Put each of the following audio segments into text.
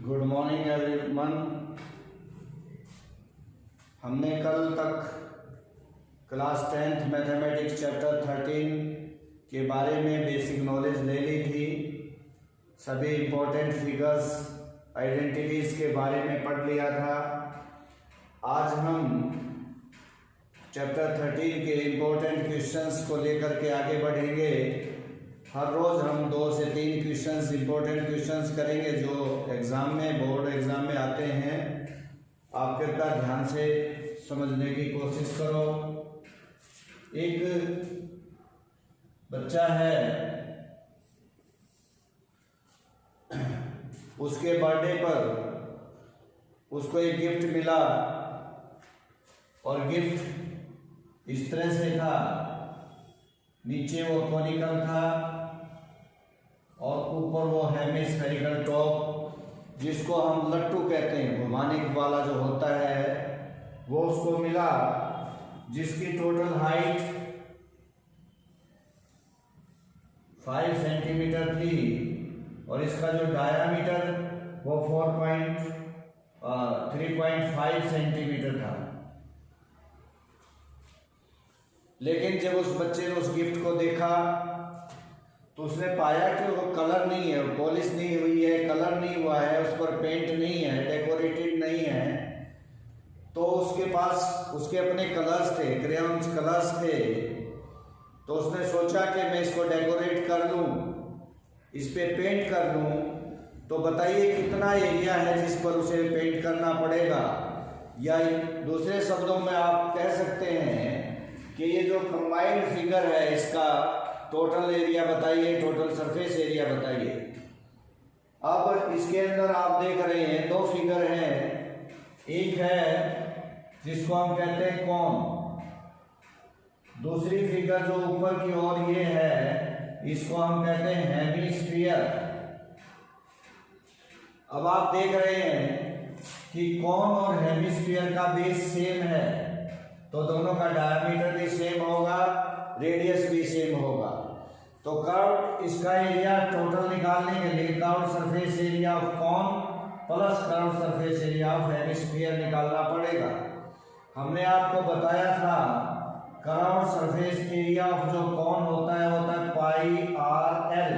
Good morning everyone. हमने कल तक क्लास 10th मैथमेटिक्स चैप्टर 13 के बारे में बेसिक नॉलेज ले ली थी। सभी इम्पोर्टेंट फिगर्स आइडेंटिटीज़ के बारे में पढ़ लिया था। आज हम चैप्टर 13 के इम्पोर्टेंट क्वेश्चंस को लेकर के आगे बढ़ेंगे। हर रोज़ हम 2 से 3 क्वेश्चंस इम्पोर्टेंट क्वेश्चंस करेंगे जो एग्ज़ाम में बोर्ड एग्ज़ाम में आते हैं। आप कृपया ध्यान से समझने की कोशिश करो। एक बच्चा है, उसके बर्थडे पर उसको एक गिफ्ट मिला और गिफ्ट इस तरह से था। नीचे वो कॉनिकल था और ऊपर वो हेमिस्फेरिकल टॉप, जिसको हम लट्टू कहते हैं, घुमाने वाला जो होता है, वो उसको मिला, जिसकी टोटल हाइट 5 सेंटीमीटर थी और इसका जो डायामीटर वो 3.5 सेंटीमीटर था। लेकिन जब उस बच्चे ने उस गिफ्ट को देखा तो उसने पाया कि वो कलर नहीं है, पॉलिश नहीं हुई है, कलर नहीं हुआ है, उस पर पेंट नहीं है, डेकोरेटेड नहीं है। तो उसके पास उसके अपने कलर्स थे, क्रेयॉन्स कलर्स थे। तो उसने सोचा कि मैं इसको डेकोरेट कर लूँ, इस पे पेंट कर लूँ। तो बताइए कितना एरिया है जिस पर उसे पेंट करना पड़ेगा। या दूसरे शब्दों में आप कह सकते हैं कि ये जो कंबाइंड फिगर है इसका टोटल एरिया बताइए, टोटल सरफेस एरिया बताइए। अब इसके अंदर आप देख रहे हैं 2 फिगर हैं। एक है जिसको हम कहते हैं कॉन, दूसरी फिगर जो ऊपर की ओर ये है इसको हम कहते हैं हेमिस्फीयर। अब आप देख रहे हैं कि कॉन और हेमिस्फीयर का बेस सेम है, तो दोनों का डायमीटर भी सेम होगा, रेडियस भी सेम होगा। तो कर्व इसका एरिया टोटल निकालने के लिए curve surface area of cone plus curve surface area of hemisphere निकालना पड़ेगा। हमने आपको बताया था कर्व सरफेस एरिया ऑफ जो कॉन होता है पाई आर एल।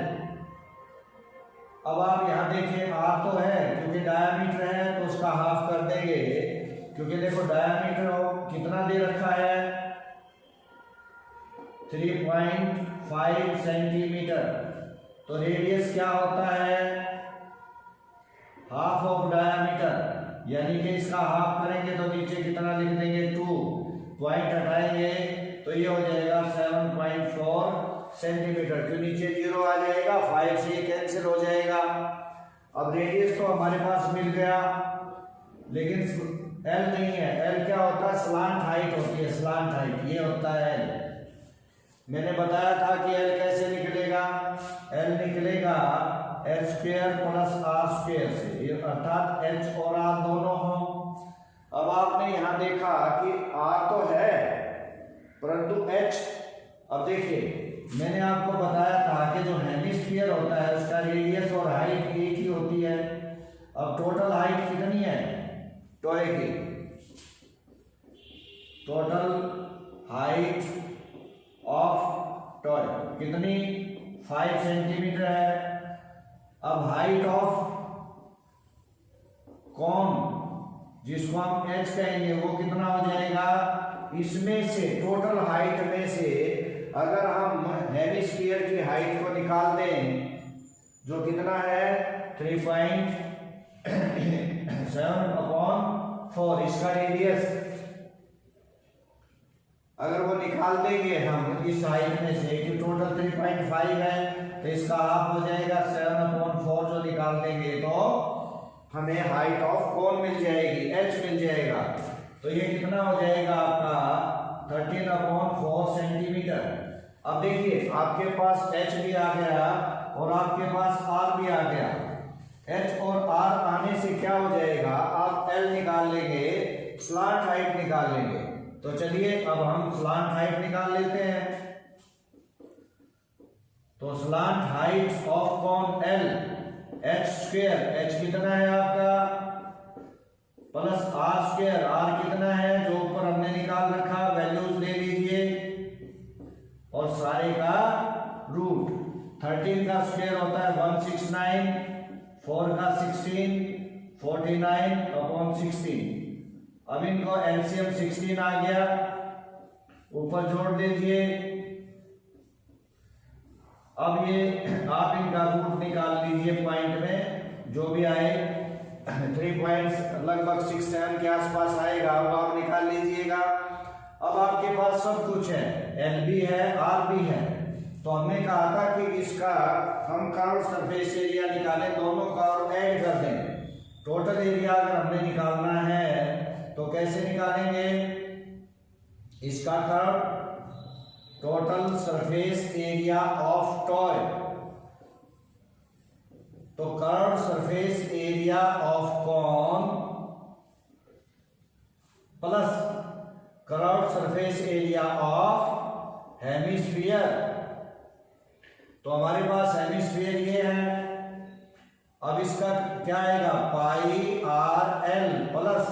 अब आप यहाँ देखिए r तो है, क्योंकि डायमीटर है तो उसका हाफ कर देंगे, क्योंकि देखो डायमीटर कितना दे रखा है 3.5 सेंटीमीटर। तो रेडियस क्या होता है हाफ ऑफ डायमीटर, यानी कि इसका हाफ करेंगे तो नीचे कितना लिख देंगे 2, पॉइंट हटाएंगे तो ये हो जाएगा 7.4 सेंटीमीटर। क्यों नीचे 0 आ जाएगा, 5 से ये कैंसिल हो जाएगा। अब रेडियस तो हमारे पास मिल गया, लेकिन एल नहीं है। एल क्या होता है, स्लांट हाइट होती है, स्लांट हाइट ये होता है एल। मैंने बताया था कि एल कैसे निकलेगा, एल निकलेगा H square plus R square से, अर्थात एच और आर दोनों हो। अब आपने यहाँ देखा कि आर तो है परंतु एच, अब देखिए मैंने आपको बताया था कि जो हेमिस्फीयर होता है उसका रेडियस और हाइट एक ही होती है। अब टोटल हाइट कितनी है टॉय की, टोटल हाइट ऑफ टॉय कितनी 5 सेंटीमीटर है। अब हाइट ऑफ कॉन जिसको हम एच कहेंगे वो कितना हो जाएगा, इसमें से टोटल हाइट में से अगर हम हेमिस्फीयर की हाइट को निकाल दें जो कितना है 3.7/4, इसका रेडियस अगर वो निकाल देंगे हम इस हाइट में से, कि टोटल 3.5 है तो इसका हाफ हो जाएगा 7/4 जो निकाल देंगे तो हमें हाइट ऑफ कॉन मिल जाएगी, एच मिल जाएगा। तो ये कितना हो जाएगा आपका 13/4 सेंटीमीटर। अब देखिए आपके पास h भी आ गया और आपके पास r भी आ गया। h और r आने से क्या हो जाएगा, आप l निकाल लेंगे, स्लांट हाइट निकाल लेंगे। तो चलिए अब हम स्लांट हाइट निकाल लेते हैं। तो slant height of cone L H square, H कितना है आपका, प्लस आर स्क्वायर, आर कितना है जो ऊपर हमने निकाल रखा, वैल्यूज ले लीजिए और सारे का रूट। 13 का स्क्वायर होता है 169, 4 का 16, 49/16। अब इनको एलसीएम 16 आ गया, ऊपर जोड़ दीजिए। अब ये आप इनका रूट निकाल लीजिए पॉइंट में, जो भी आए 3 पॉइंट्स लगभग 6-7 के आसपास आएगा, वो आप निकाल लीजिएगा। अब आपके पास सब कुछ है, एल भी है, आर भी है। तो हमने कहा था कि इसका हम कर्व सरफेस एरिया निकालें, दोनों का और ऐड कर दें। टोटल एरिया अगर हमने निकालना है तो कैसे निकालेंगे, इसका curve total surface area of toy, तो curve surface area of cone plus curve surface area of hemisphere. तो हमारे पास हेमिस्फीयर ये है। अब इसका क्या आएगा, पाई आर एल प्लस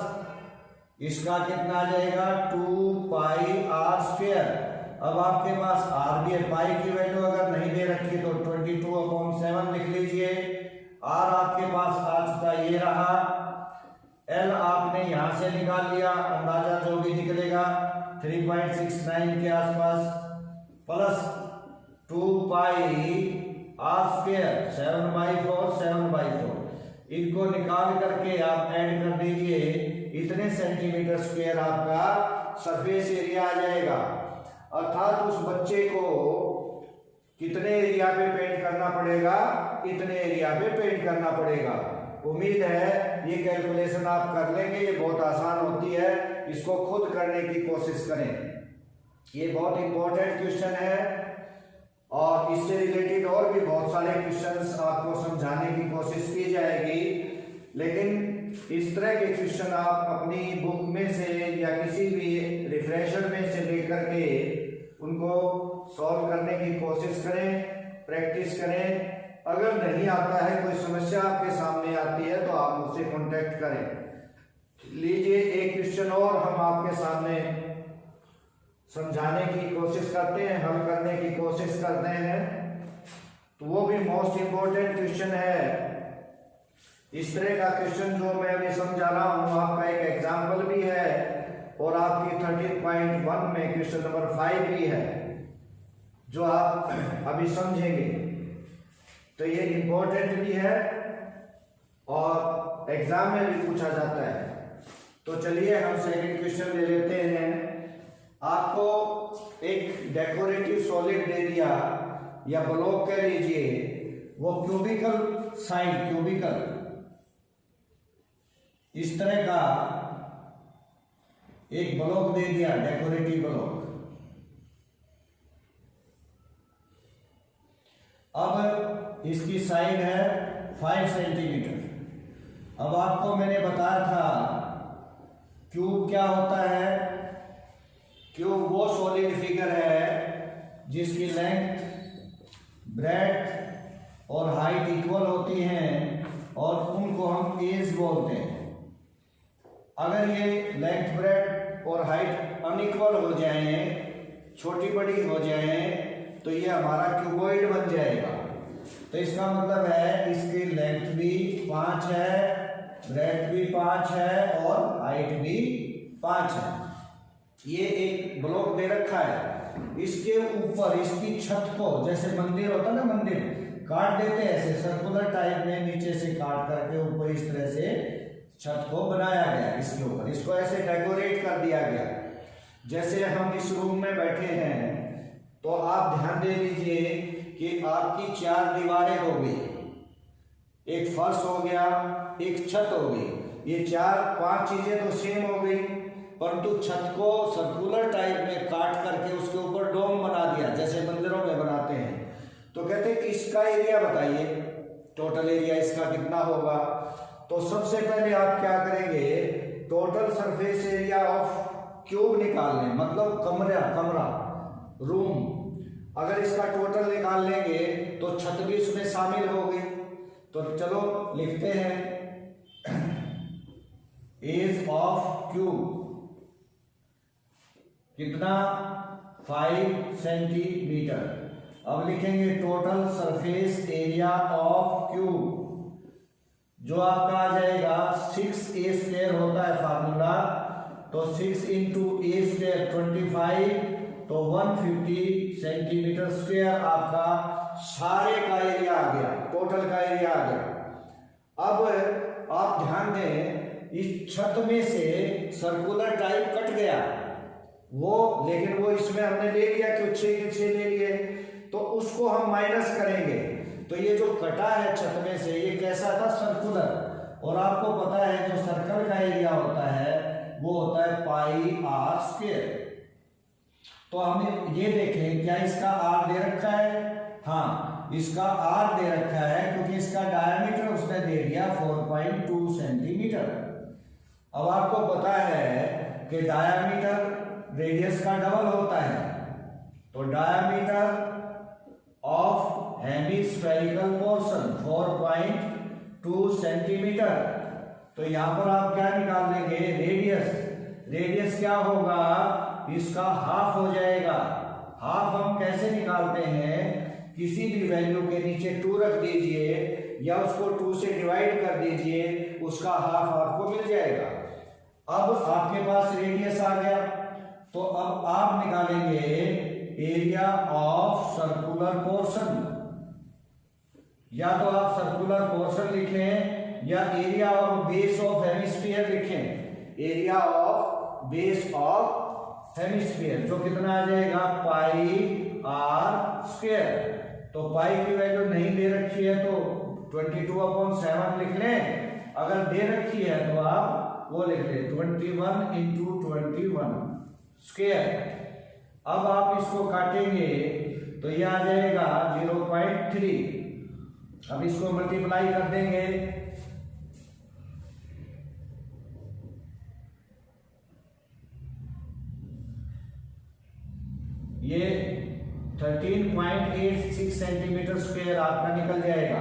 इसका कितना आ जाएगा 2 पाई आर स्क्वायर। अब आपके पास आर भी है, पाई की वैल्यू अगर नहीं दे रखी तो 22/7 लिख लीजिए। आर आपके पास आ चुका, ये रहा। एल आपने यहां से निकाल लिया, अंदाजा जो भी निकलेगा 3.69 के आसपास, प्लस 2 पाई आर स्क्वायर 7/4। इनको निकाल करके आप ऐड कर दीजिए, इतने सेंटीमीटर स्क्वायर आपका सरफेस एरिया आ जाएगा। अर्थात उस बच्चे को कितने एरिया पे पेंट करना पड़ेगा, इतने एरिया पे पेंट करना पड़ेगा। उम्मीद है ये कैलकुलेशन आप कर लेंगे, ये बहुत आसान होती है, इसको खुद करने की कोशिश करें। ये बहुत इंपॉर्टेंट क्वेश्चन है और इससे रिलेटेड और भी बहुत सारे क्वेश्चंस आपको समझाने की कोशिश की जाएगी। लेकिन इस तरह के क्वेश्चन आप अपनी बुक में से या किसी भी रिफ्रेशर में से लेकर के उनको सॉल्व करने की कोशिश करें, प्रैक्टिस करें। अगर नहीं आता है, कोई समस्या आपके सामने आती है तो आप मुझसे कांटेक्ट करें। लीजिए एक क्वेश्चन और हम आपके सामने समझाने की कोशिश करते हैं, हल करने की कोशिश करते हैं। तो वो भी मोस्ट इंपॉर्टेंट क्वेश्चन है। इस तरह का क्वेश्चन जो मैं अभी समझा रहा हूं, आपका एक एग्जाम्पल भी है और आपकी 13.1 में क्वेश्चन नंबर 5 भी है, जो आप अभी समझेंगे। तो ये इंपॉर्टेंट भी है और एग्जाम में भी पूछा जाता है। तो चलिए हम सेकंड क्वेश्चन ले लेते हैं। आपको एक डेकोरेटिव सॉलिड एरिया या ब्लॉक कह लीजिए, वो क्यूबिकल साइड, क्यूबिकल इस तरह का एक ब्लॉक दे दिया, डेकोरेटिव ब्लॉक। अब इसकी साइड है 5 सेंटीमीटर। अब आपको मैंने बताया था क्यूब क्या होता है। क्यूब वो सॉलिड फिगर है जिसकी लेंथ, ब्रेड्थ और हाइट इक्वल होती हैं और उनको हम एज बोलते हैं। अगर ये लेंथ, ब्रेड्थ और हाइट अनइक्वल हो जाएं, छोटी बड़ी हो जाएं, तो ये हमारा क्यूबॉइड बन जाएगा। तो इसका मतलब है इसकी लेंथ भी 5 है, ब्रेड्थ भी 5 है और हाइट भी 5 है। ये एक ब्लॉक दे रखा है, इसके ऊपर इसकी छत को, जैसे मंदिर होता है ना, मंदिर काट देते हैं ऐसे सर्कुलर टाइप में, नीचे से काट करके ऊपर इस तरह से छत को बनाया गया। इसके ऊपर इसको ऐसे डेकोरेट कर दिया गया। जैसे हम इस रूम में बैठे हैं तो आप ध्यान दे लीजिए कि आपकी 4 दीवारें हो गई, एक फर्श हो गया, एक छत हो गई। ये 4-5 चीजें तो सेम हो गई, परंतु छत को सर्कुलर टाइप में काट करके उसके ऊपर डोम बना दिया, जैसे मंदिरों में बनाते हैं। तो कहते हैं इसका एरिया बताइए, टोटल एरिया इसका कितना होगा। तो सबसे पहले आप क्या करेंगे, total surface area of cube निकाल लें, मतलब कमरा रूम। अगर इसका टोटल निकाल लेंगे तो छत भी इसमें शामिल हो गई। तो चलो लिखते हैं एज ऑफ क्यूब कितना 5 सेंटीमीटर। अब लिखेंगे total surface area of cube जो आपका आ जाएगा 6a² होता है फार्मूला, तो 6 इंटू a² 25, तो 150 सेंटीमीटर स्क्वायर आपका सारे का एरिया आ गया, टोटल का एरिया आ गया। अब आप ध्यान दें इस छत में से सर्कुलर टाइप कट गया वो, लेकिन वो इसमें हमने ले लिया क्यों 6 के 6 ले लिए, तो उसको हम माइनस करेंगे। तो ये जो कटा है छत में से ये कैसा था सर्कुलर, और आपको पता है जो सर्कल का एरिया होता है वो होता है πr²। तो हमें ये देखें क्या इसका r दे रखा है, हाँ इसका r दे रखा है क्योंकि इसका डायमीटर उसने दे दिया 4.2 सेंटीमीटर। अब आपको पता है कि डायमीटर रेडियस का डबल होता है, तो diameter of hemispherical portion 4.2 centimetre. तो यहां पर आप क्या निकाल लेंगे रेडियस, रेडियस क्या होगा इसका हाफ हो जाएगा। हाफ हम कैसे निकालते हैं, किसी भी वैल्यू के नीचे 2 रख दीजिए या उसको 2 से डिवाइड कर दीजिए, उसका हाफ आपको मिल जाएगा। अब आपके पास रेडियस आ गया, तो अब आप निकालेंगे एरिया ऑफ सर्कुलर पोर्शन, या तो आप सर्कुलर पोर्शन लिखें या area of base of hemisphere लिखें, area of base of hemisphere जो कितना आ जाएगा πr²। तो पाई की वैल्यू नहीं दे रखी है तो 22/7 लिख लें, अगर दे रखी है तो आप वो लिख लें 21 इंटू 21²। अब आप इसको काटेंगे तो ये आ जाएगा 0.3। अब इसको मल्टीप्लाई कर देंगे, ये 13.86 सेंटीमीटर स्क्वायर आपका निकल जाएगा।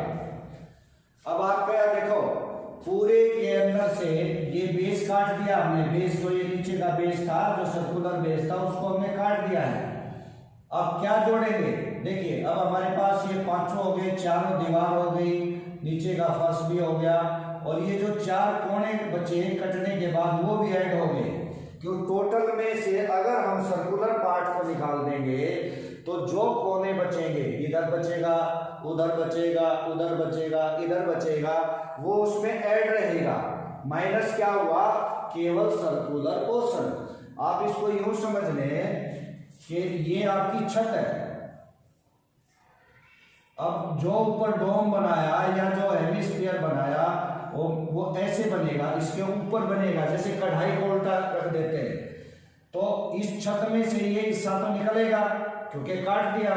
अब आपका देखो पूरे के अंदर से ये बेस काट दिया हमने, बेस जो ये नीचे का बेस था जो सर्कुलर बेस था उसको हमने काट दिया है। अब क्या जोड़ेंगे, देखिए अब हमारे पास ये 5 हो गए, चारों दीवार हो गई, नीचे का फर्श भी हो गया, और ये जो 4 कोने बचे कटने के बाद वो भी ऐड हो गए। क्यों टोटल में से अगर हम सर्कुलर पार्ट को निकाल देंगे तो जो कोने बचेंगे, इधर बचेगा, उधर बचेगा, उधर बचेगा, इधर बचेगा, वो उसमें ऐड रहेगा। माइनस क्या हुआ, केवल सर्कुलर पोर्शन। आप इसको यूं समझ लें कि ये आपकी छत है। अब जो ऊपर डोम बनाया या जो हेमिस्फीयर बनाया वो ऐसे बनेगा, इसके ऊपर बनेगा, जैसे कढ़ाई को उल्टा रख देते हैं, तो इस छत में से ये हिस्सा तो निकलेगा क्योंकि काट दिया,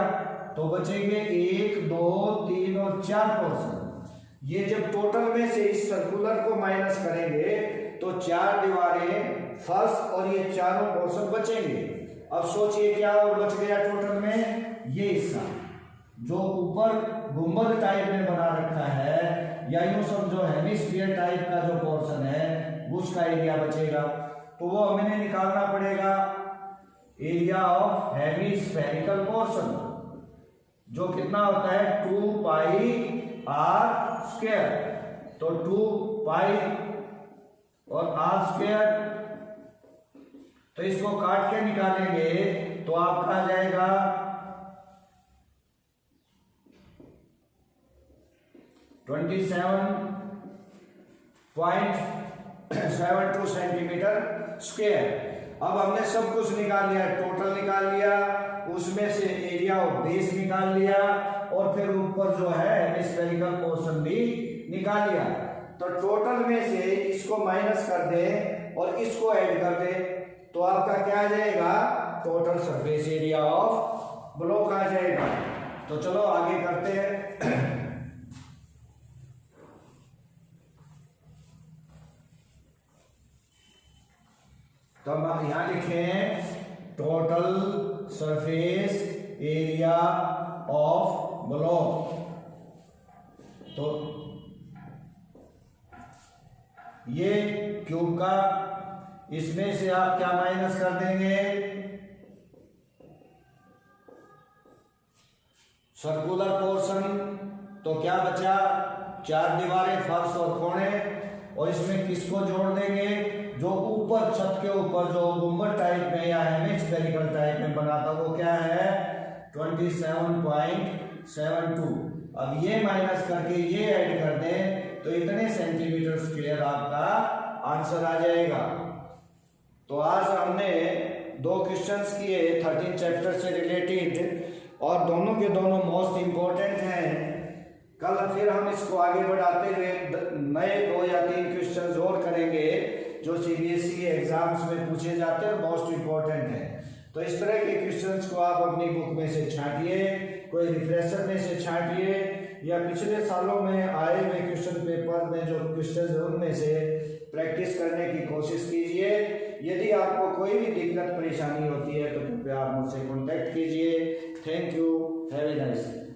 तो बचेंगे 1, 2, 3 और 4 पोर्शन। ये जब टोटल में से इस सर्कुलर को माइनस करेंगे तो 4 दीवारें, फर्श और ये चारों पोर्शन बचेंगे। अब सोचिए क्या और बच गया टोटल में, ये हिस्सा जो ऊपर गुंबद टाइप में बना रखा है, या यूं समझो हेमिस्फीयर टाइप का जो पोर्शन है उसका एरिया बचेगा। तो वो हमें निकालना पड़ेगा एरिया ऑफ हेमिस्फेरिकल पोर्शन जो कितना होता है 2πr²। तो 2π और r², तो इसको काट के निकालेंगे तो आपका आ जाएगा 27.72 सेंटीमीटर स्क्वायर। अब हमने सब कुछ निकाल लिया, टोटल निकाल लिया, उसमें से एरिया ऑफ बेस निकाल लिया, और फिर ऊपर जो है हेमिस्फेरिकल पोर्शन भी निकाल लिया। तो टोटल में से इसको माइनस कर दे और इसको ऐड कर दे तो आपका क्या आ जाएगा, total surface area of block आ जाएगा। तो चलो आगे करते हैं। तो हम यहां लिखें total surface area of block. तो ये क्यूब का, इसमें से आप क्या माइनस कर देंगे, सर्कुलर पोर्शन, तो क्या बचा, 4 दीवारें, फर्श और कोने, और इसमें किसको जोड़ देंगे, जो ऊपर छत के ऊपर जो गुंबद टाइप में या हेमिस्फेरिकल टाइप में बना था वो क्या है 27.72। अब ये माइनस करके ये ऐड कर दें तो इतने सेंटीमीटर स्क्वायर आपका आंसर आ जाएगा। तो आज हमने 2 क्वेश्चंस किए 13 चैप्टर से रिलेटेड और दोनों के दोनों मोस्ट इंपॉर्टेंट हैं। कल फिर हम इसको आगे बढ़ाते हुए नए 2 या 3 क्वेश्चंस और करेंगे जो सीबीएसई एग्जाम्स में पूछे जाते हैं, मोस्ट इंपॉर्टेंट हैं। तो इस तरह के क्वेश्चंस को आप अपनी बुक में से छांटिए, कोई रिफ्रेशर में से छांटिए या पिछले सालों में आए हुए क्वेश्चन पेपर में जो क्वेश्चन है उनमें से प्रैक्टिस करने की कोशिश कीजिए। यदि आपको कोई भी दिक्कत परेशानी होती है तो कृपया आप मुझसे कॉन्टैक्ट कीजिए। Thank you, have a nice day.